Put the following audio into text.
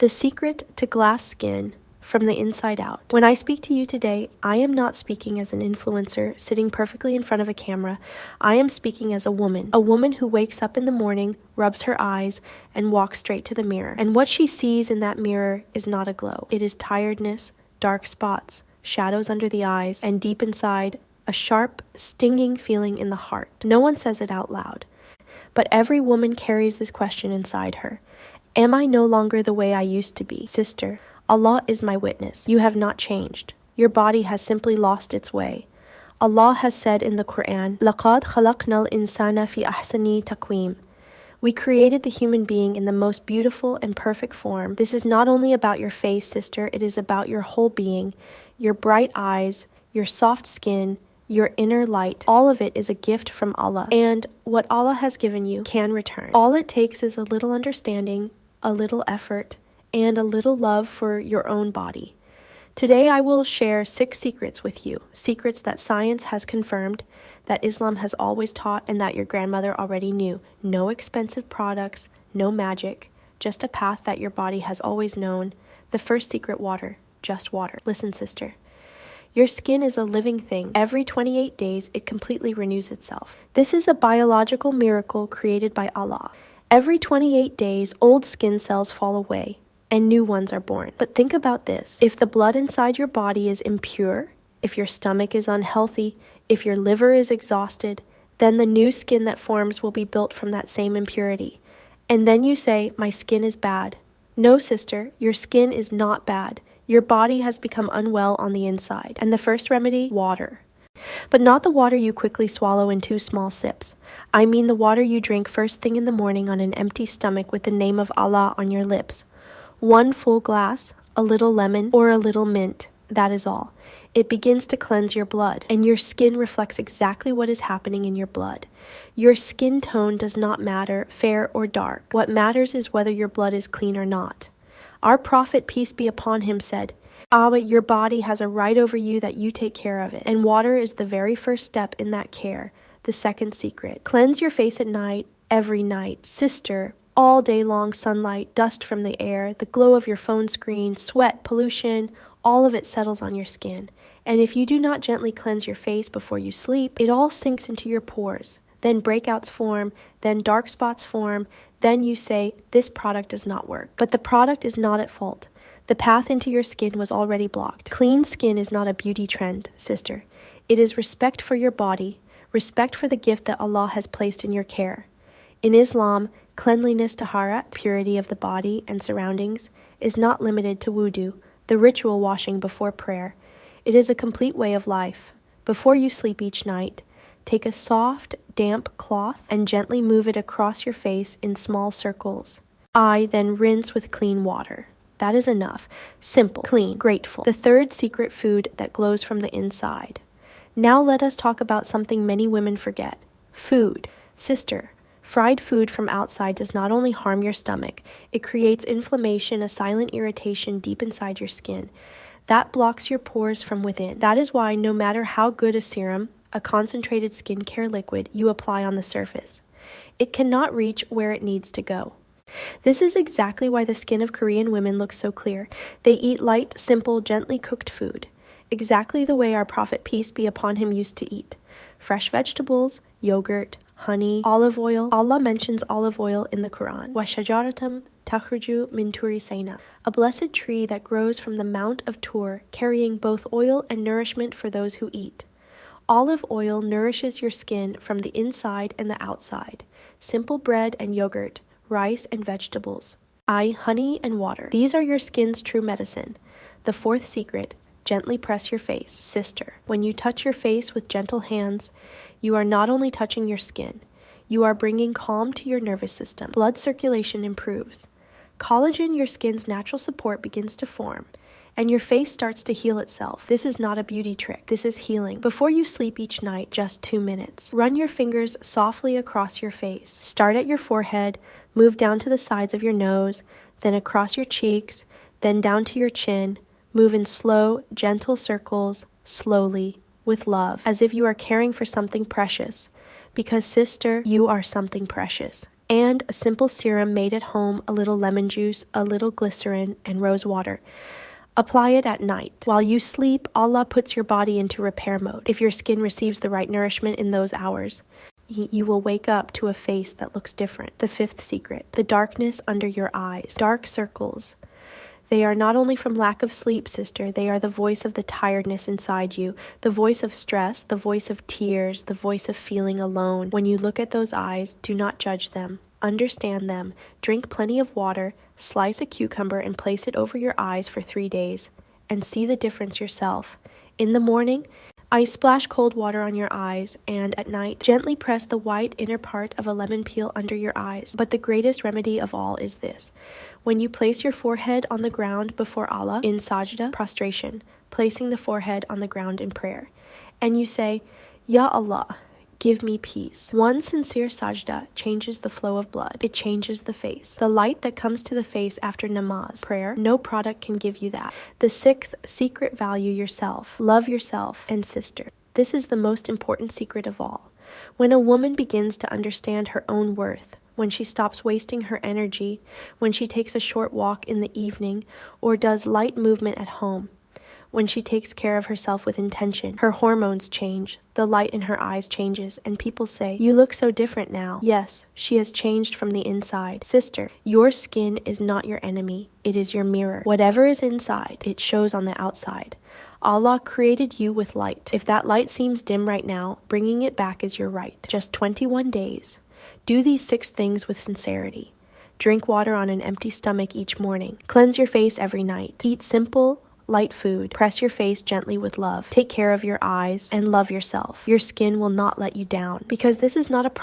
The secret to glass skin from the inside out. When I speak to you today, I am not speaking as an influencer sitting perfectly in front of a camera. I am speaking as a woman who wakes up in the morning, rubs her eyes, and walks straight to the mirror. And what she sees in that mirror is not a glow. It is tiredness, dark spots, shadows under the eyes, and deep inside, a sharp, stinging feeling in the heart. No one says it out loud, but every woman carries this question inside her. Am I no longer the way I used to be? Sister, Allah is my witness. You have not changed. Your body has simply lost its way. Allah has said in the Quran, لَقَدْ خَلَقْنَا الْإِنسَانَ فِي أَحْسَنِ تَقْوِيمٍ. We created the human being in the most beautiful and perfect form. This is not only about your face, sister, it is about your whole being, your bright eyes, your soft skin, your inner light. All of it is a gift from Allah, and what Allah has given you can return. All it takes is a little understanding, a little effort, and a little love for your own body. Today I will share 6 secrets with you, secrets that science has confirmed, that Islam has always taught, and that your grandmother already knew. No expensive products, no magic, just a path that your body has always known. The first secret: water, just water. Listen, sister. Your skin is a living thing. Every 28 days, it completely renews itself. This is a biological miracle created by Allah. Every 28 days, old skin cells fall away, and new ones are born. But think about this. If the blood inside your body is impure, if your stomach is unhealthy, if your liver is exhausted, then the new skin that forms will be built from that same impurity. And then you say, my skin is bad. No, sister, your skin is not bad. Your body has become unwell on the inside. And the first remedy: water. But not the water you quickly swallow in 2 small sips. I mean the water you drink first thing in the morning on an empty stomach with the name of Allah on your lips. 1 full glass, a little lemon, or a little mint. That is all. It begins to cleanse your blood, and your skin reflects exactly what is happening in your blood. Your skin tone does not matter, fair or dark. What matters is whether your blood is clean or not. Our Prophet, peace be upon him, said, your body has a right over you that you take care of it. And water is the very first step in that care. The second secret: cleanse your face at night, every night. Sister, all day long sunlight, dust from the air, the glow of your phone screen, sweat, pollution, all of it settles on your skin. And if you do not gently cleanse your face before you sleep, it all sinks into your pores. Then breakouts form, then dark spots form, then you say, this product does not work. But the product is not at fault. The path into your skin was already blocked. Clean skin is not a beauty trend, sister. It is respect for your body, respect for the gift that Allah has placed in your care. In Islam, cleanliness, taharat, purity of the body and surroundings, is not limited to wudu, the ritual washing before prayer. It is a complete way of life. Before you sleep each night, take a soft, damp cloth and gently move it across your face in small circles. Then rinse with clean water. That is enough. Simple, clean, grateful. The third secret: food that glows from the inside. Now let us talk about something many women forget. Food. Sister, fried food from outside does not only harm your stomach, it creates inflammation, a silent irritation deep inside your skin. That blocks your pores from within. That is why no matter how good a serum, a concentrated skincare liquid you apply on the surface, it cannot reach where it needs to go. This is exactly why the skin of Korean women looks so clear. They eat light, simple, gently cooked food, exactly the way our Prophet, peace be upon him, used to eat. Fresh vegetables, yogurt, honey, olive oil. Allah mentions olive oil in the Quran. وَشَجَرَةً تَخْرُجُ مِنْ تُورِ سَيْنَاءَ, a blessed tree that grows from the Mount of Tur, carrying both oil and nourishment for those who eat. Olive oil nourishes your skin from the inside and the outside. Simple bread and yogurt, rice and vegetables, honey and water. These are your skin's true medicine. The fourth secret: gently press your face. Sister, when you touch your face with gentle hands, you are not only touching your skin, you are bringing calm to your nervous system. Blood circulation improves. Collagen, your skin's natural support, begins to form, and your face starts to heal itself. This is not a beauty trick. This is healing. Before you sleep each night, just 2 minutes. Run your fingers softly across your face. Start at your forehead, move down to the sides of your nose, then across your cheeks, then down to your chin. Move in slow, gentle circles, slowly, with love, as if you are caring for something precious. Because, sister, you are something precious. and a simple serum made at home, a little lemon juice, a little glycerin, and rose water. Apply it at night. While you sleep, Allah puts your body into repair mode. If your skin receives the right nourishment in those hours, you will wake up to a face that looks different. The fifth secret, the darkness under your eyes. Dark circles. They are not only from lack of sleep, sister, they are the voice of the tiredness inside you, the voice of stress, the voice of tears, the voice of feeling alone. When you look at those eyes, do not judge them. Understand them. Drink plenty of water, slice a cucumber and place it over your eyes for 3 days, and see the difference yourself. In the morning, I splash cold water on your eyes, and at night, gently press the white inner part of a lemon peel under your eyes. But the greatest remedy of all is this. When you place your forehead on the ground before Allah in sajda, prostration, placing the forehead on the ground in prayer, and you say, Ya Allah, give me peace. One sincere sajda changes the flow of blood. It changes the face. The light that comes to the face after namaz, prayer, no product can give you that. The sixth secret, value yourself. Love yourself. And sister, this is the most important secret of all. When a woman begins to understand her own worth, when she stops wasting her energy, when she takes a short walk in the evening, or does light movement at home, when she takes care of herself with intention, her hormones change, the light in her eyes changes, and people say, you look so different now. Yes, she has changed from the inside. Sister, your skin is not your enemy. It is your mirror. Whatever is inside, it shows on the outside. Allah created you with light. If that light seems dim right now, bringing it back is your right. Just 21 days. Do these 6 things with sincerity. Drink water on an empty stomach each morning. Cleanse your face every night. Eat simple, light food. Press your face gently with love. Take care of your eyes and love yourself. Your skin will not let you down, because this is not a promise.